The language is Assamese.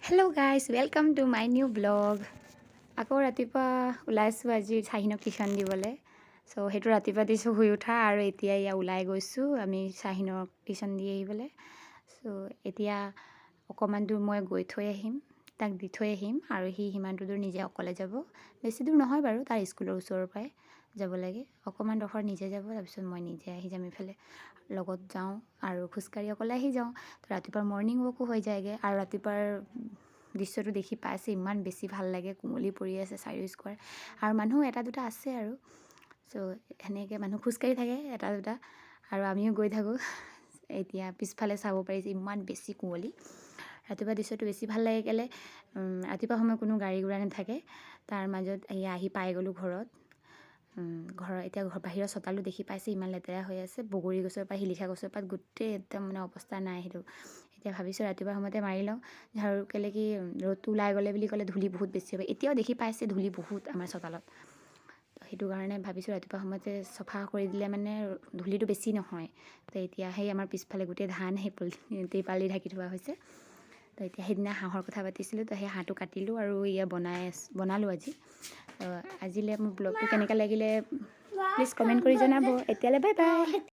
Hello' guys welcome to my new blog. আকৌ ৰাতিপুৱা ওলাইছোঁ আজি চাহিনক টিউশ্যন দিবলৈ। চ' সেইটো ৰাতিপুৱা দিছোঁ শুই উঠা, আৰু এতিয়া ওলাই গৈছোঁ আমি চাহিনক টিউশ্যন দি আহিবলৈ। চ' এতিয়া অকণমান দূৰ মই গৈ থৈ আহিম, তাক দি থৈ আহিম, আৰু সি সিমানটো দূৰ নিজে অকলে যাব। বেছি দূৰ নহয় বাৰু, তাৰ স্কুলৰ ওচৰৰ পৰাই যাব লাগে। অকণমান ডোখৰ নিজে যাব, তাৰপিছত মই নিজে আহি যাম ইফালে। লগত যাওঁ আৰু খোজকাঢ়ি অকলে আহি যাওঁ। তো ৰাতিপুৱাৰ মৰ্ণিং ৱাকো হৈ যায়গৈ, আৰু ৰাতিপুৱাৰ দৃশ্যটো দেখি পাইছে ইমান বেছি ভাল লাগে। কুঁৱলী পৰি আছে চাৰিও স্কোৱাৰ, আৰু মানুহ এটা দুটা আছে আৰু। চ' সেনেকৈ মানুহ খোজকাঢ়ি থাকে এটা দুটা, আৰু আমিও গৈ থাকোঁ। এতিয়া পিছফালে চাব পাৰিছে ইমান বেছি কুঁৱলী। ৰাতিপুৱা দৃশ্যটো বেছি ভাল লাগে কেলৈ, ৰাতিপুৱা সময়ত কোনো গাড়ী ঘোঁৰা নাথাকে। তাৰ মাজত আহি পাই গ'লোঁ ঘৰত। এতিয়া বাহিৰৰ চোতালো দেখি পাইছে ইমান লেতেৰা হৈ আছে। বগৰী গছৰ পৰা শিলিখা গছৰ পৰা গোটেই একদম মানে অৱস্থা নাই সেইটো। এতিয়া ভাবিছোঁ ৰাতিপুৱা সময়তে মাৰি লওঁ ঝাৰু, কেলৈ কি ৰ'দটো ওলাই গ'লে বুলি ক'লে ধূলি বহুত বেছি হ'ব। এতিয়াও দেখি পাইছে ধূলি বহুত আমাৰ চোতালত। সেইটো কাৰণে ভাবিছোঁ ৰাতিপুৱা সময়তে চফা কৰি দিলে মানে ধূলিটো বেছি নহয়। তো এতিয়া সেই আমাৰ পিছফালে গোটেই ধান সেই ত্ৰিপাল দি ঢাকি থোৱা হৈছে। তো এতিয়া সেইদিনা হাঁহৰ কথা পাতিছিলোঁ, তো সেই হাঁহটো কাটিলোঁ আৰু বনালোঁ আজি। আজিলৈ মোৰ ব্লগটো কেনেকৈ লাগিলে প্লিজ কমেণ্ট কৰি জনাব। এতিয়ালৈ বাই বাই।